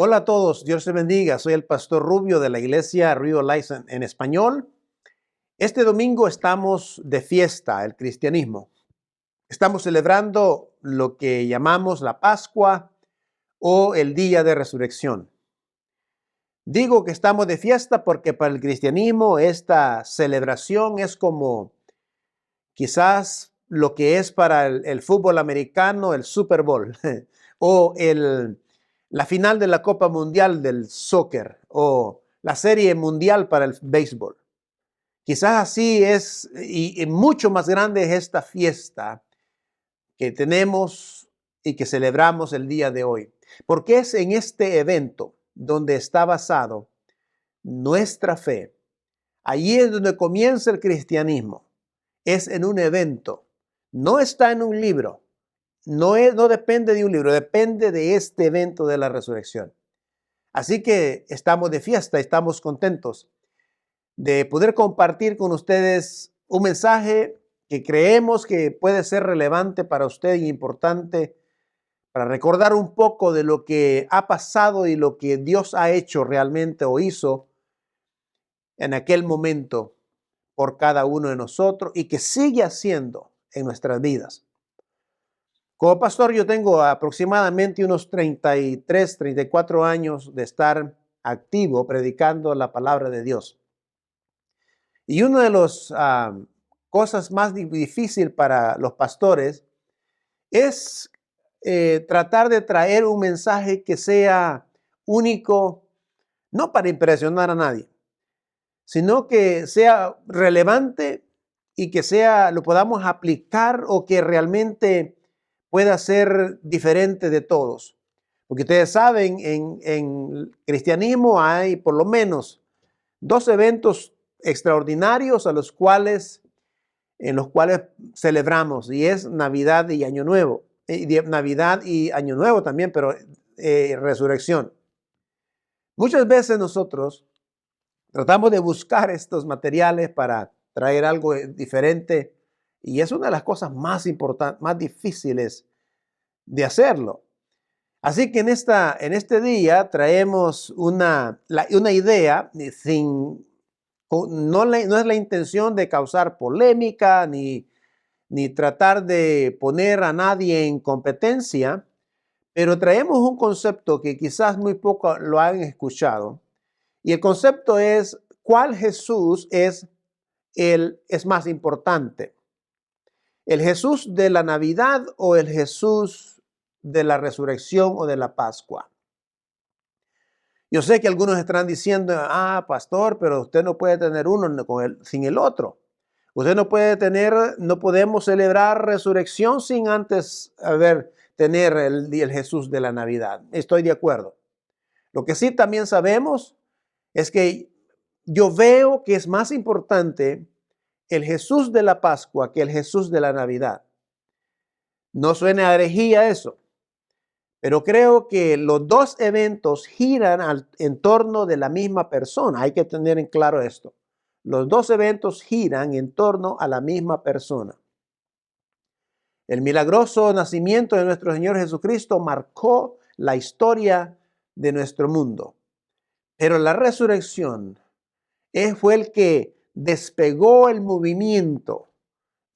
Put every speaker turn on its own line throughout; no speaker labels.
Hola a todos, Dios te bendiga. Soy el pastor Rubio de la iglesia Rio Life en español. Este domingo estamos de fiesta, el cristianismo. Estamos celebrando lo que llamamos la Pascua o el Día de Resurrección. Digo que estamos de fiesta porque para el cristianismo esta celebración es como quizás lo que es para el fútbol americano el Super Bowl o la final de la Copa Mundial del Soccer o la Serie Mundial para el béisbol. Quizás así es y mucho más grande es esta fiesta que tenemos y que celebramos el día de hoy. Porque es en este evento donde está basado nuestra fe. Allí es donde comienza el cristianismo. Es en un evento. No está en un libro. No depende de un libro, depende de este evento de la resurrección. Así que estamos de fiesta, estamos contentos de poder compartir con ustedes un mensaje que creemos que puede ser relevante para usted y importante para recordar un poco de lo que ha pasado y lo que Dios ha hecho realmente o hizo en aquel momento por cada uno de nosotros y que sigue haciendo en nuestras vidas. Como pastor, yo tengo aproximadamente unos 33, 34 años de estar activo predicando la palabra de Dios. Y una de las cosas más difíciles para los pastores es tratar de traer un mensaje que sea único, no para impresionar a nadie, sino que sea relevante y que lo podamos aplicar o que realmente pueda ser diferente de todos. Porque ustedes saben, en cristianismo hay por lo menos dos eventos extraordinarios en los cuales celebramos, y es Navidad y Año Nuevo. Navidad y Año Nuevo también, pero resurrección. Muchas veces nosotros tratamos de buscar estos materiales para traer algo diferente y es una de las cosas más importantes, más difíciles de hacerlo. Así que en este día traemos una idea no es la intención de causar polémica ni tratar de poner a nadie en competencia, pero traemos un concepto que quizás muy poco lo han escuchado. Y el concepto es, ¿cuál Jesús es más importante? ¿El Jesús de la Navidad o el Jesús de la resurrección o de la Pascua? Yo sé que algunos estarán diciendo, pastor, pero usted no puede tener uno sin el otro. Usted no podemos celebrar resurrección sin antes tener el Jesús de la Navidad. Estoy de acuerdo. Lo que sí también sabemos es que yo veo que es más importante el Jesús de la Pascua que el Jesús de la Navidad. No suena a herejía eso, pero creo que los dos eventos giran en torno de la misma persona. Hay que tener en claro esto. Los dos eventos giran en torno a la misma persona. El milagroso nacimiento de nuestro Señor Jesucristo marcó la historia de nuestro mundo. Pero la resurrección fue el que despegó el movimiento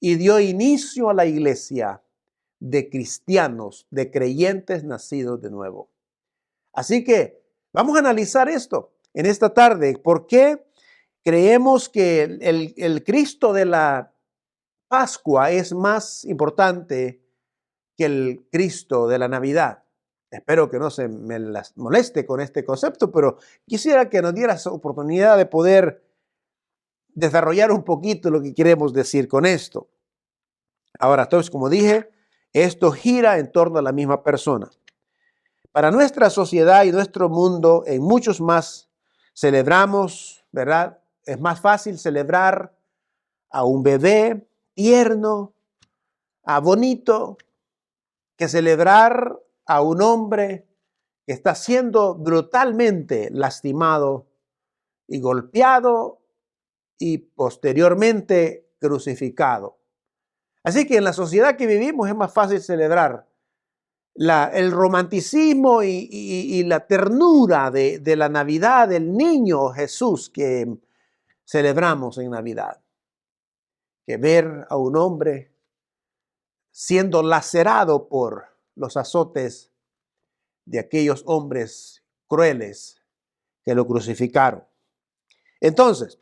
y dio inicio a la iglesia de cristianos, de creyentes nacidos de nuevo. Así que vamos a analizar esto en esta tarde. ¿Por qué creemos que el Cristo de la Pascua es más importante que el Cristo de la Navidad? Espero que no se me las moleste con este concepto, pero quisiera que nos dieras oportunidad de poder desarrollar un poquito lo que queremos decir con esto. Ahora, entonces, como dije, esto gira en torno a la misma persona. Para nuestra sociedad y nuestro mundo, en muchos más celebramos, ¿verdad? Es más fácil celebrar a un bebé tierno, a bonito, que celebrar a un hombre que está siendo brutalmente lastimado y golpeado y posteriormente crucificado. Así que en la sociedad que vivimos es más fácil celebrar el romanticismo y la ternura de la Navidad del niño Jesús que celebramos en Navidad. Que ver a un hombre siendo lacerado por los azotes de aquellos hombres crueles que lo crucificaron. Entonces,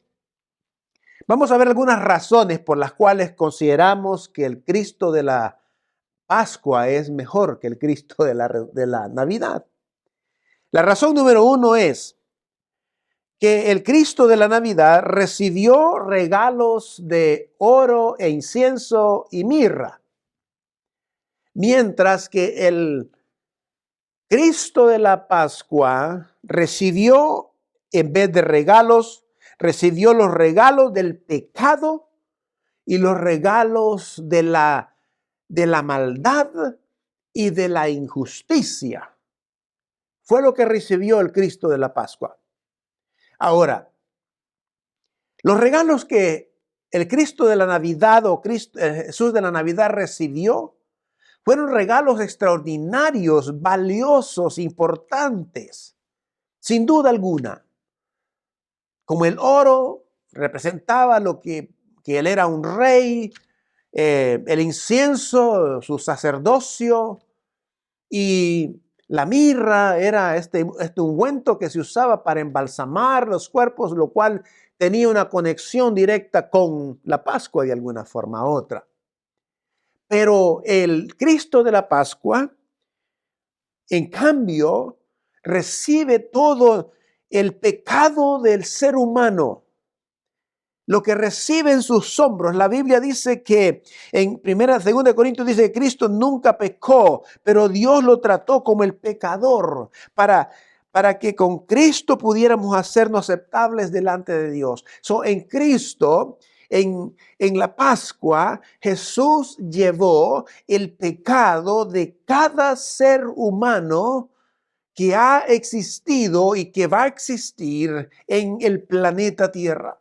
vamos a ver algunas razones por las cuales consideramos que el Cristo de la Pascua es mejor que el Cristo de la Navidad. La razón número uno es que el Cristo de la Navidad recibió regalos de oro e incienso y mirra, mientras que el Cristo de la Pascua recibió, en vez de regalos, recibió los regalos del pecado y los regalos de la maldad y de la injusticia. Fue lo que recibió el Cristo de la Pascua. Ahora, los regalos que el Cristo de la Navidad o Jesús de la Navidad recibió fueron regalos extraordinarios, valiosos, importantes, sin duda alguna. Como el oro representaba que él era un rey, el incienso, su sacerdocio, y la mirra era este ungüento que se usaba para embalsamar los cuerpos, lo cual tenía una conexión directa con la Pascua de alguna forma u otra. Pero el Cristo de la Pascua, en cambio, recibe todo el pecado del ser humano, lo que recibe en sus hombros. La Biblia dice que en 2 Corintios dice que Cristo nunca pecó, pero Dios lo trató como el pecador para que con Cristo pudiéramos hacernos aceptables delante de Dios. En Cristo, en la Pascua, Jesús llevó el pecado de cada ser humano que ha existido y que va a existir en el planeta Tierra.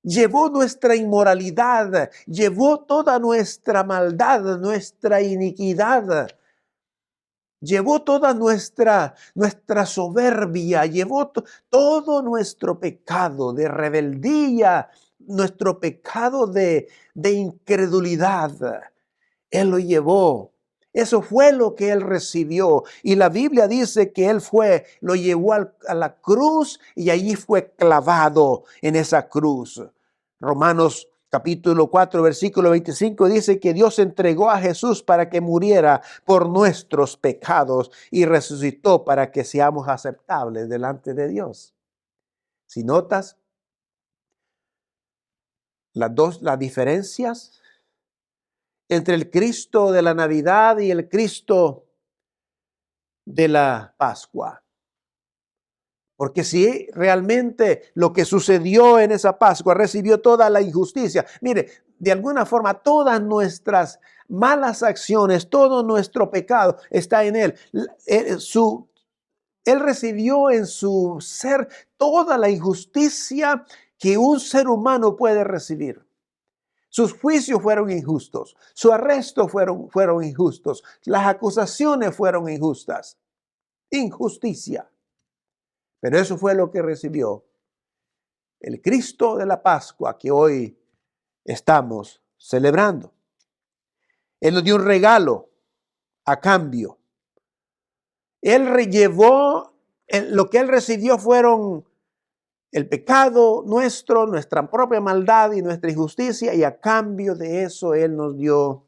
Llevó nuestra inmoralidad, llevó toda nuestra maldad, nuestra iniquidad, llevó toda nuestra soberbia, llevó todo nuestro pecado de rebeldía, nuestro pecado de incredulidad. Él lo llevó. Eso fue lo que él recibió. Y la Biblia dice que él lo llevó a la cruz y allí fue clavado en esa cruz. Romanos capítulo 4, versículo 25 dice que Dios entregó a Jesús para que muriera por nuestros pecados y resucitó para que seamos aceptables delante de Dios. Si notas las diferencias entre el Cristo de la Navidad y el Cristo de la Pascua. Porque si realmente lo que sucedió en esa Pascua recibió toda la injusticia, mire, de alguna forma todas nuestras malas acciones, todo nuestro pecado está en Él. Él recibió en su ser toda la injusticia que un ser humano puede recibir. Sus juicios fueron injustos, su arresto fueron injustos, las acusaciones fueron injustas, injusticia. Pero eso fue lo que recibió el Cristo de la Pascua que hoy estamos celebrando. Él nos dio un regalo a cambio. Él llevó, lo que él recibió fueron el pecado nuestro, nuestra propia maldad y nuestra injusticia, y a cambio de eso él nos dio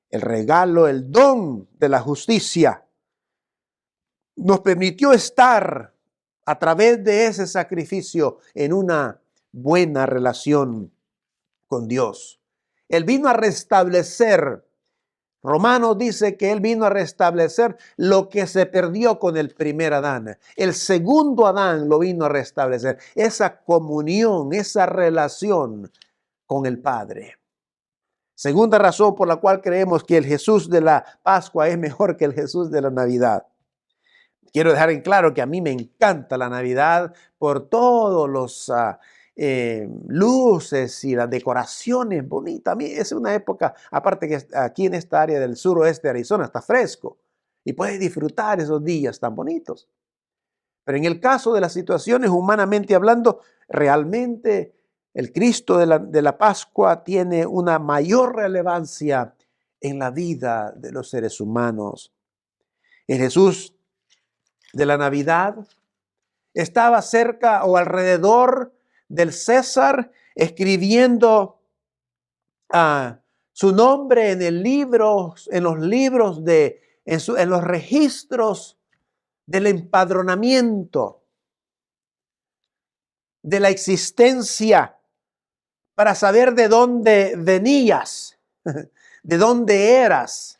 el regalo, el don de la justicia. Nos permitió estar a través de ese sacrificio en una buena relación con Dios. Él vino a restablecer. Romanos dice que él vino a restablecer lo que se perdió con el primer Adán. El segundo Adán lo vino a restablecer. Esa comunión, esa relación con el Padre. Segunda razón por la cual creemos que el Jesús de la Pascua es mejor que el Jesús de la Navidad. Quiero dejar en claro que a mí me encanta la Navidad por todos luces y las decoraciones bonitas. A mí es una época, aparte que aquí en esta área del suroeste de Arizona está fresco y puedes disfrutar esos días tan bonitos. Pero en el caso de las situaciones humanamente hablando, realmente el Cristo de la Pascua tiene una mayor relevancia en la vida de los seres humanos. El Jesús de la Navidad estaba cerca o alrededor del César escribiendo su nombre en el libro, en los libros en los registros del empadronamiento, de la existencia, para saber de dónde venías, de dónde eras.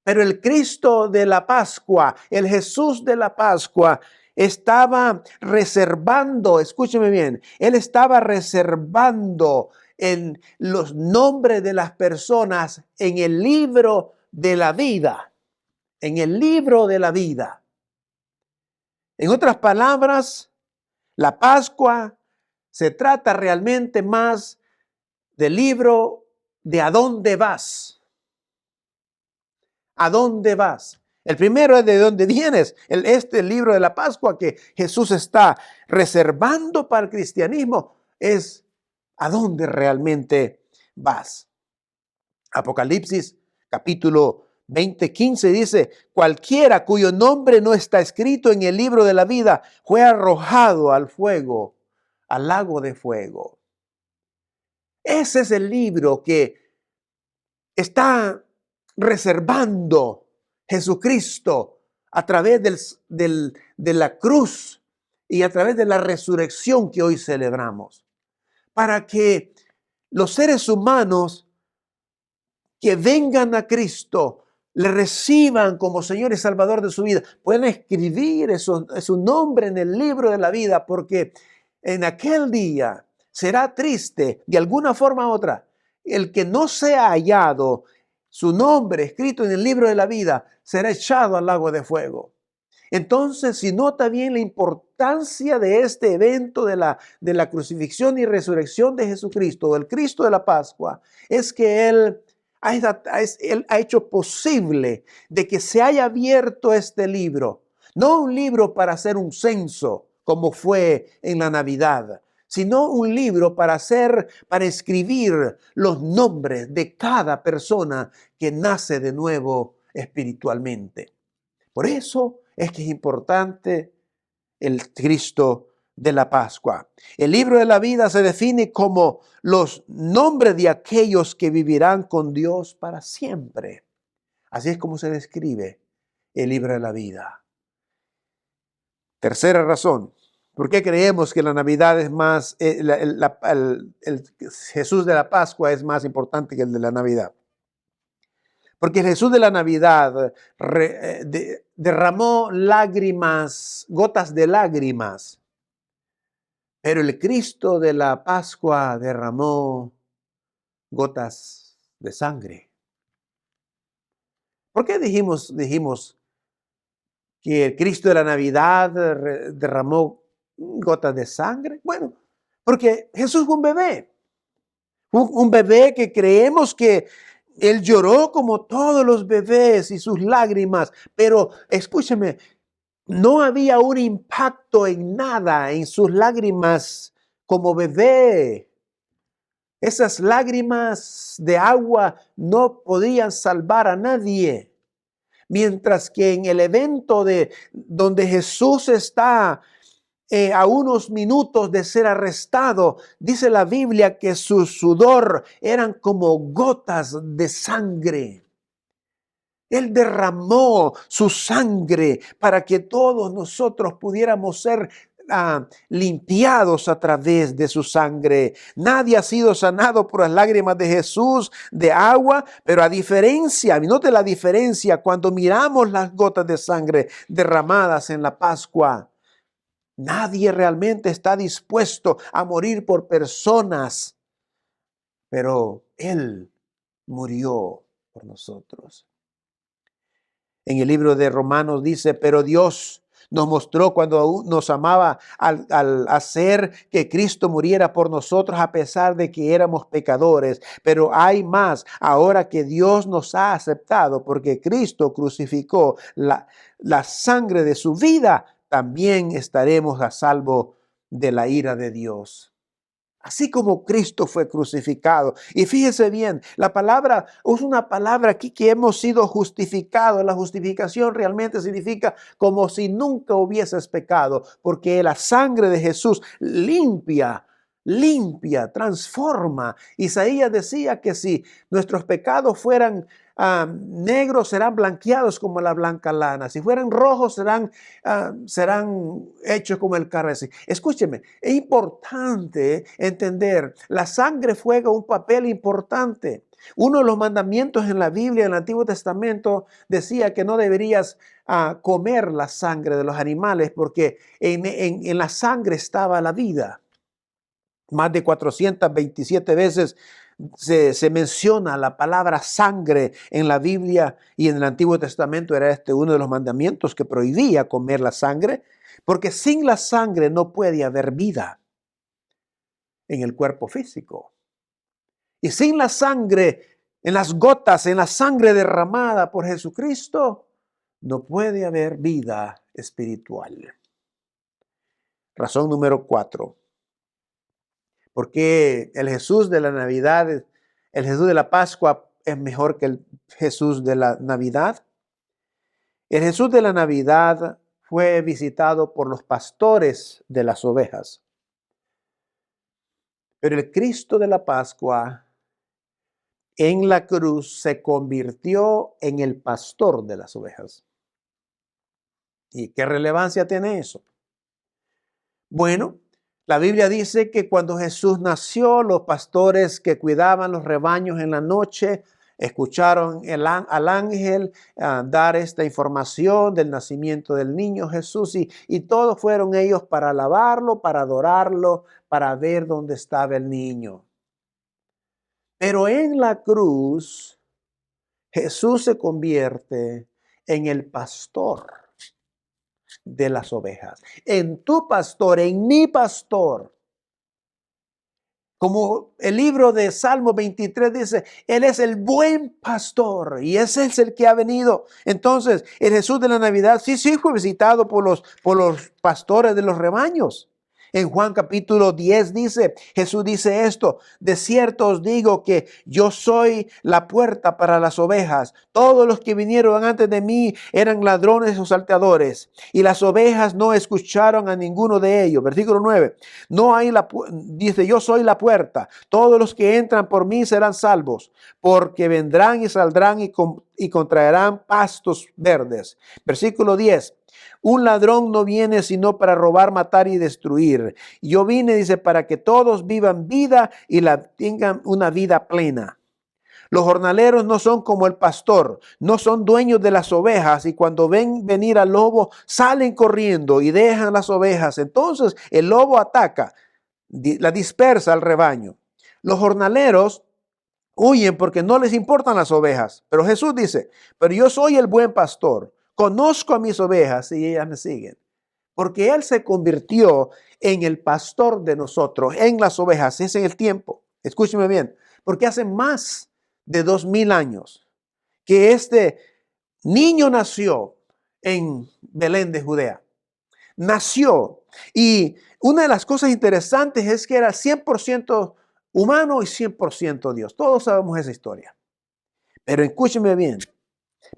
Pero el Cristo de la Pascua, el Jesús de la Pascua, estaba reservando, escúcheme bien, él estaba reservando en los nombres de las personas en el libro de la vida, en el libro de la vida. En otras palabras, la Pascua se trata realmente más del libro de a dónde vas. ¿A dónde vas? El primero es de dónde vienes. Este libro de la Pascua que Jesús está reservando para el cristianismo es a dónde realmente vas. Apocalipsis capítulo 20:15 dice: cualquiera cuyo nombre no está escrito en el libro de la vida fue arrojado al fuego, al lago de fuego. Ese es el libro que está reservando Jesucristo a través de la cruz y a través de la resurrección que hoy celebramos, para que los seres humanos que vengan a Cristo le reciban como Señor y Salvador de su vida, pueden escribir su nombre en el libro de la vida, porque en aquel día será triste de alguna forma u otra. El que no sea hallado su nombre escrito en el libro de la vida será echado al lago de fuego. Entonces, si nota bien la importancia de este evento de la crucifixión y resurrección de Jesucristo, del Cristo de la Pascua, es que Él ha hecho posible de que se haya abierto este libro. No un libro para hacer un censo, como fue en la Navidad, sino un libro para escribir los nombres de cada persona que nace de nuevo espiritualmente. Por eso es que es importante el Cristo de la Pascua. El libro de la vida se define como los nombres de aquellos que vivirán con Dios para siempre. Así es como se describe el libro de la vida. Tercera razón. ¿Por qué creemos que la Navidad es más, el Jesús de la Pascua es más importante que el de la Navidad? Porque el Jesús de la Navidad derramó lágrimas, gotas de lágrimas, pero el Cristo de la Pascua derramó gotas de sangre. ¿Por qué dijimos que el Cristo de la Navidad derramó gotas de sangre? Bueno, porque Jesús fue un bebé. Un bebé que creemos que él lloró como todos los bebés y sus lágrimas, pero escúcheme, no había un impacto en nada en sus lágrimas como bebé. Esas lágrimas de agua no podían salvar a nadie. Mientras que en el evento donde Jesús está a unos minutos de ser arrestado, dice la Biblia que su sudor eran como gotas de sangre. Él derramó su sangre para que todos nosotros pudiéramos ser limpiados a través de su sangre. Nadie ha sido sanado por las lágrimas de Jesús de agua, pero note la diferencia cuando miramos las gotas de sangre derramadas en la Pascua. Nadie realmente está dispuesto a morir por personas, pero Él murió por nosotros. En el libro de Romanos dice: pero Dios nos mostró cuando aún nos amaba al hacer que Cristo muriera por nosotros a pesar de que éramos pecadores. Pero hay más, ahora que Dios nos ha aceptado porque Cristo crucificó la sangre de su vida, también estaremos a salvo de la ira de Dios. Así como Cristo fue crucificado. Y fíjese bien, la palabra es una palabra aquí que hemos sido justificados. La justificación realmente significa como si nunca hubieses pecado, porque la sangre de Jesús limpia, transforma. Isaías decía que si nuestros pecados fueran negros, serán blanqueados como la blanca lana. Si fueran rojos, serán hechos como el carmesí. Escúcheme, es importante entender, la sangre juega un papel importante. Uno de los mandamientos en la Biblia, en el Antiguo Testamento, decía que no deberías comer la sangre de los animales porque en la sangre estaba la vida. Más de 427 veces se menciona la palabra sangre en la Biblia, y en el Antiguo Testamento era uno de los mandamientos que prohibía comer la sangre, porque sin la sangre no puede haber vida en el cuerpo físico. Y sin la sangre, en las gotas, en la sangre derramada por Jesucristo, no puede haber vida espiritual. Razón número 4. ¿Por qué el Jesús de la Navidad, el Jesús de la Pascua es mejor que el Jesús de la Navidad? El Jesús de la Navidad fue visitado por los pastores de las ovejas. Pero el Cristo de la Pascua en la cruz se convirtió en el pastor de las ovejas. ¿Y qué relevancia tiene eso? Bueno, la Biblia dice que cuando Jesús nació, los pastores que cuidaban los rebaños en la noche escucharon al ángel dar esta información del nacimiento del niño Jesús, y todos fueron ellos para alabarlo, para adorarlo, para ver dónde estaba el niño. Pero en la cruz, Jesús se convierte en el pastor de las ovejas, en tu pastor, en mi pastor. Como el libro de Salmo 23 dice, Él es el buen pastor y ese es el que ha venido. Entonces, el Jesús de la Navidad sí fue visitado por los pastores de los rebaños. En Juan capítulo 10 dice, Jesús dice esto: de cierto os digo que yo soy la puerta para las ovejas. Todos los que vinieron antes de mí eran ladrones o salteadores, y las ovejas no escucharon a ninguno de ellos. Versículo 9, dice, yo soy la puerta. Todos los que entran por mí serán salvos, porque vendrán y saldrán y contraerán pastos verdes. Versículo 10. Un ladrón no viene sino para robar, matar y destruir. Yo vine, dice, para que todos vivan vida y tengan una vida plena. Los jornaleros no son como el pastor, no son dueños de las ovejas, y cuando ven venir al lobo salen corriendo y dejan las ovejas. Entonces el lobo ataca, la dispersa al rebaño. Los jornaleros huyen porque no les importan las ovejas. Pero Jesús dice, pero yo soy el buen pastor. Conozco a mis ovejas y ellas me siguen. Porque Él se convirtió en el pastor de nosotros, en las ovejas. Es en el tiempo. Escúcheme bien. Porque hace más de 2000 años que este niño nació en Belén de Judea. Nació. Y una de las cosas interesantes es que era 100% humano y 100% Dios. Todos sabemos esa historia. Pero escúcheme bien.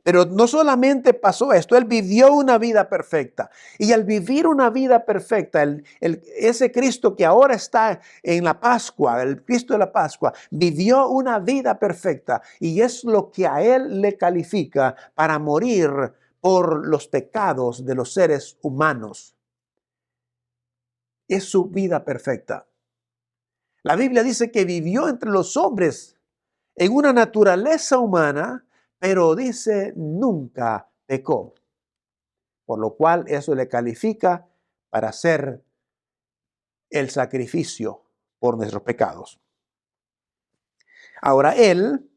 Pero no solamente pasó esto, Él vivió una vida perfecta. Y al vivir una vida perfecta, ese Cristo que ahora está en la Pascua, el Cristo de la Pascua, vivió una vida perfecta. Y es lo que a Él le califica para morir por los pecados de los seres humanos. Es su vida perfecta. La Biblia dice que vivió entre los hombres en una naturaleza humana, pero dice nunca pecó. Por lo cual eso le califica para hacer el sacrificio por nuestros pecados. Ahora Él,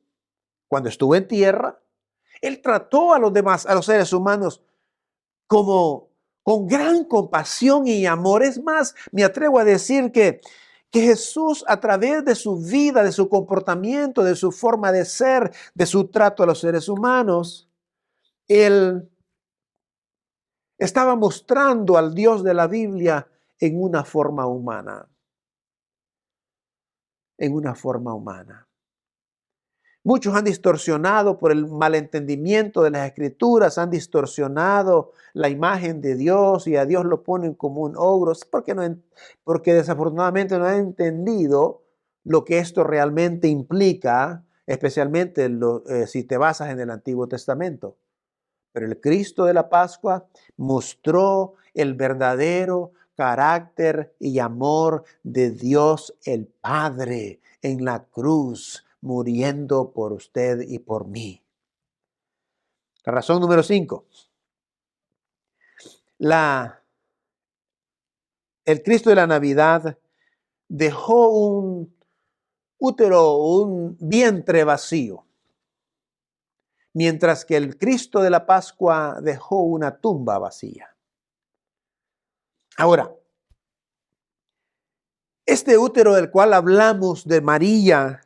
cuando estuvo en tierra, Él trató a los demás, a los seres humanos, como con gran compasión y amor. Es más, me atrevo a decir que Jesús, a través de su vida, de su comportamiento, de su forma de ser, de su trato a los seres humanos, Él estaba mostrando al Dios de la Biblia en una forma humana, en una forma humana. Muchos han distorsionado por el malentendimiento de las Escrituras, han distorsionado la imagen de Dios y a Dios lo ponen como un ogro, porque desafortunadamente no han entendido lo que esto realmente implica, especialmente si te basas en el Antiguo Testamento. Pero el Cristo de la Pascua mostró el verdadero carácter y amor de Dios el Padre en la cruz, muriendo por usted y por mí. La razón número 5. El Cristo de la Navidad dejó un útero, un vientre vacío, mientras que el Cristo de la Pascua dejó una tumba vacía. Ahora, este útero del cual hablamos de María,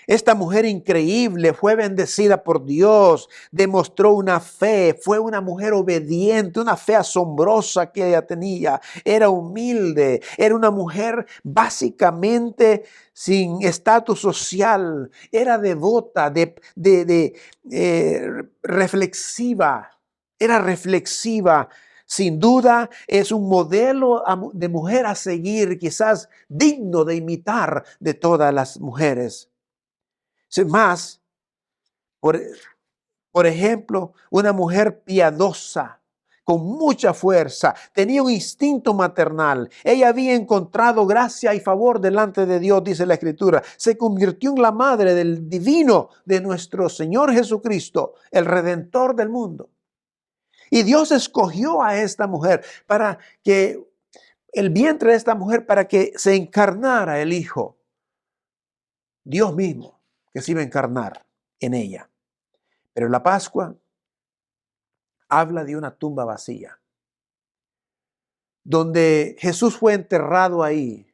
esta mujer increíble, fue bendecida por Dios, demostró una fe, fue una mujer obediente, una fe asombrosa que ella tenía, era humilde, era una mujer básicamente sin estatus social, era devota, reflexiva, era reflexiva. Sin duda es un modelo de mujer a seguir, quizás digno de imitar de todas las mujeres. Sin más, por ejemplo, una mujer piadosa, con mucha fuerza, tenía un instinto maternal. Ella había encontrado gracia y favor delante de Dios, dice la Escritura. Se convirtió en la madre del divino de nuestro Señor Jesucristo, el Redentor del mundo. Y Dios escogió a esta mujer para que el vientre de esta mujer, para que se encarnara el Hijo, Dios mismo, que se iba a encarnar en ella. Pero la Pascua habla de una tumba vacía, donde Jesús fue enterrado ahí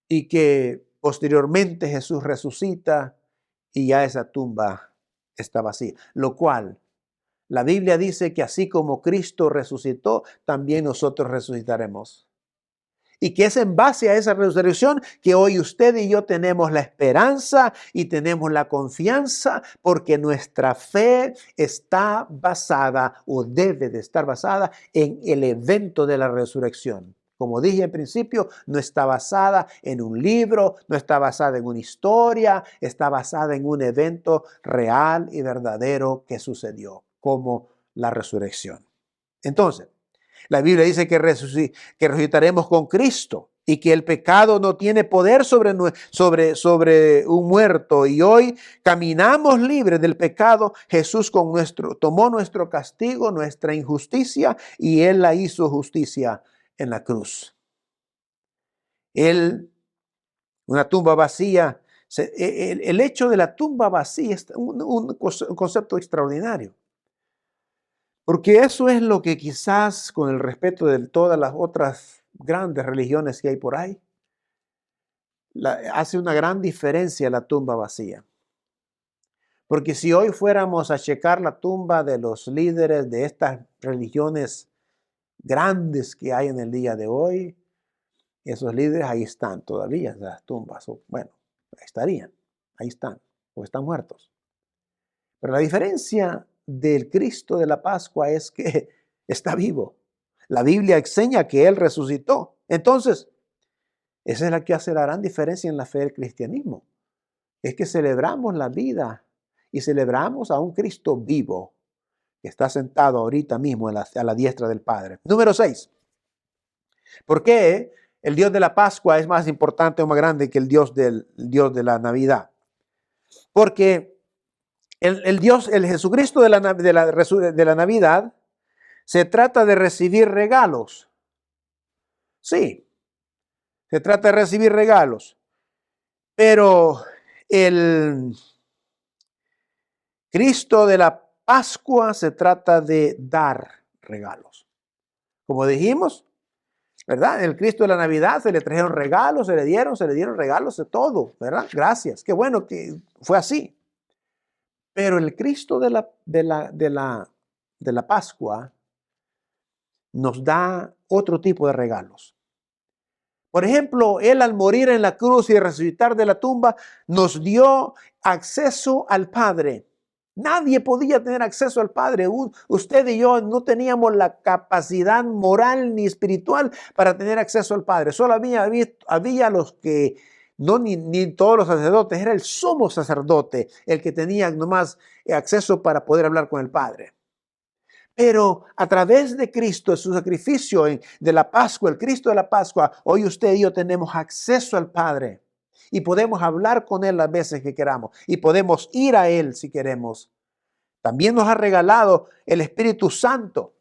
y que posteriormente Jesús resucita y ya esa tumba está vacía. Lo cual, la Biblia dice que así como Cristo resucitó, también nosotros resucitaremos. Y que es en base a esa resurrección que hoy usted y yo tenemos la esperanza y tenemos la confianza, porque nuestra fe está basada o debe de estar basada en el evento de la resurrección. Como dije en principio, no está basada en un libro, no está basada en una historia, está basada en un evento real y verdadero que sucedió, como la resurrección. Entonces, la Biblia dice que resucitaremos con Cristo y que el pecado no tiene poder sobre un muerto. Y hoy caminamos libres del pecado. Jesús tomó nuestro castigo, nuestra injusticia, y Él la hizo justicia en la cruz. Una tumba vacía. El hecho de la tumba vacía es un concepto extraordinario. Porque eso es lo que quizás, con el respeto de todas las otras grandes religiones que hay por ahí, hace una gran diferencia la tumba vacía. Porque si hoy fuéramos a checar la tumba de los líderes de estas religiones grandes que hay en el día de hoy, esos líderes ahí están todavía, las tumbas. Bueno, estarían, ahí están, o están muertos. Pero la diferencia del Cristo de la Pascua es que está vivo. La Biblia enseña que Él resucitó. Entonces, esa es la que hace la gran diferencia en la fe del cristianismo. Es que celebramos la vida y celebramos a un Cristo vivo que está sentado ahorita mismo a la diestra del Padre. Número 6. ¿Por qué el Dios de la Pascua es más importante o más grande que el Dios de la Navidad? Porque el Jesucristo de la Navidad, se trata de recibir regalos. Sí, se trata de recibir regalos. Pero el Cristo de la Pascua se trata de dar regalos. Como dijimos, ¿verdad? El Cristo de la Navidad se le trajeron regalos, se le dieron regalos de todo, ¿verdad? Gracias. Qué bueno que fue así. Pero el Cristo de la Pascua nos da otro tipo de regalos. Por ejemplo, Él al morir en la cruz y resucitar de la tumba, nos dio acceso al Padre. Nadie podía tener acceso al Padre. Usted y yo no teníamos la capacidad moral ni espiritual para tener acceso al Padre. Solo había los que, no ni todos los sacerdotes, era el sumo sacerdote el que tenía nomás acceso para poder hablar con el Padre. Pero a través de Cristo, su sacrificio de la Pascua, el Cristo de la Pascua, hoy usted y yo tenemos acceso al Padre y podemos hablar con Él las veces que queramos y podemos ir a Él si queremos. También nos ha regalado el Espíritu Santo.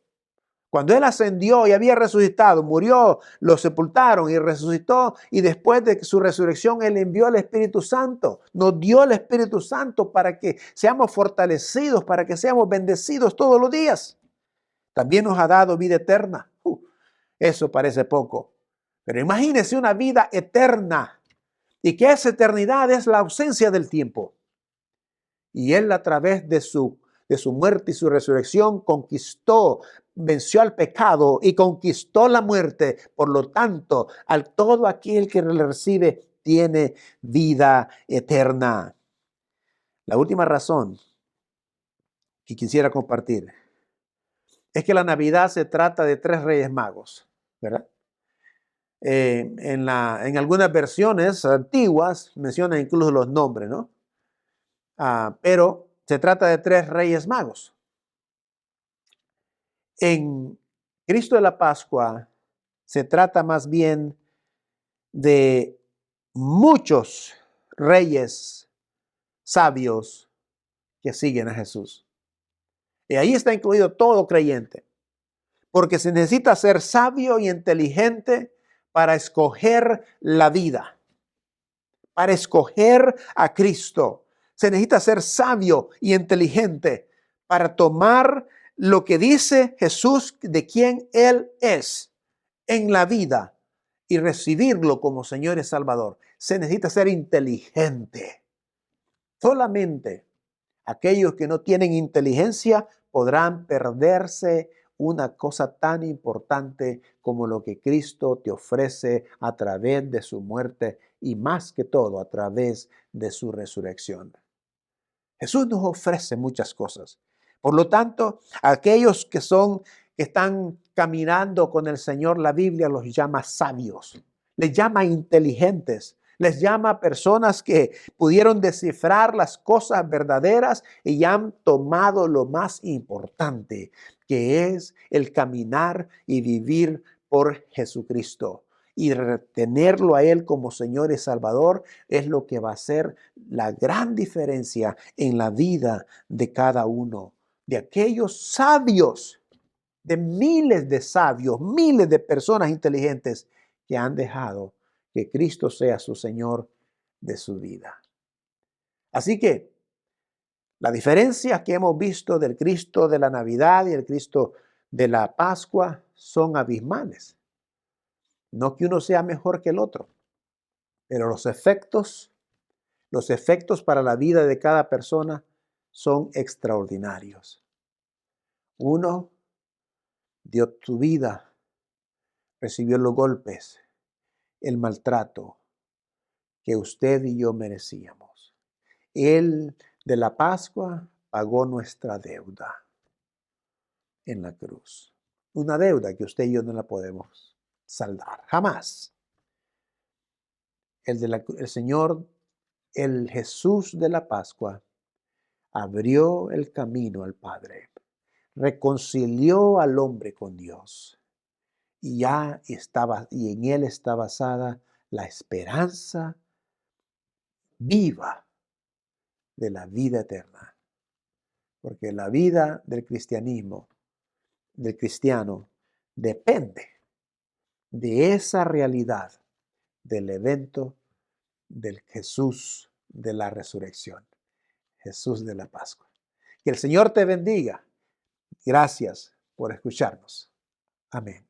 Cuando Él ascendió y había resucitado, murió, lo sepultaron y resucitó, y después de su resurrección Él envió el Espíritu Santo. Nos dio el Espíritu Santo para que seamos fortalecidos, para que seamos bendecidos todos los días. También nos ha dado vida eterna. Eso parece poco. Pero imagínese una vida eterna. Y que esa eternidad es la ausencia del tiempo. Y Él a través de su muerte y su resurrección conquistó, venció al pecado y conquistó la muerte. Por lo tanto, todo aquel que le recibe tiene vida eterna. La última razón que quisiera compartir es que la Navidad se trata de 3 reyes magos, ¿verdad? En algunas versiones antiguas menciona incluso los nombres, ¿no? Pero se trata de 3 reyes magos. En Cristo de la Pascua se trata más bien de muchos reyes sabios que siguen a Jesús. Y ahí está incluido todo creyente. Porque se necesita ser sabio y inteligente para escoger la vida, para escoger a Cristo. Se necesita ser sabio y inteligente para tomar lo que dice Jesús de quién Él es en la vida y recibirlo como Señor y Salvador. Se necesita ser inteligente. Solamente aquellos que no tienen inteligencia podrán perderse una cosa tan importante como lo que Cristo te ofrece a través de su muerte y más que todo a través de su resurrección. Jesús nos ofrece muchas cosas. Por lo tanto, aquellos que están caminando con el Señor, la Biblia los llama sabios, les llama inteligentes, les llama personas que pudieron descifrar las cosas verdaderas y han tomado lo más importante, que es el caminar y vivir por Jesucristo. Y retenerlo a Él como Señor y Salvador es lo que va a hacer la gran diferencia en la vida de cada uno. De aquellos sabios, de miles de sabios, miles de personas inteligentes que han dejado que Cristo sea su Señor de su vida. Así que la diferencia que hemos visto del Cristo de la Navidad y el Cristo de la Pascua son abismales. No que uno sea mejor que el otro, pero los efectos para la vida de cada persona son extraordinarios. Uno dio su vida, recibió los golpes, el maltrato que usted y yo merecíamos. Él de la Pascua pagó nuestra deuda en la cruz. Una deuda que usted y yo no la podemos saldar, jamás. El Señor, el Jesús de la Pascua, abrió el camino al Padre, reconcilió al hombre con Dios y y en él está basada la esperanza viva de la vida eterna. Porque la vida del cristianismo, del cristiano, depende de esa realidad del evento del Jesús de la resurrección, Jesús de la Pascua. Que el Señor te bendiga. Gracias por escucharnos. Amén.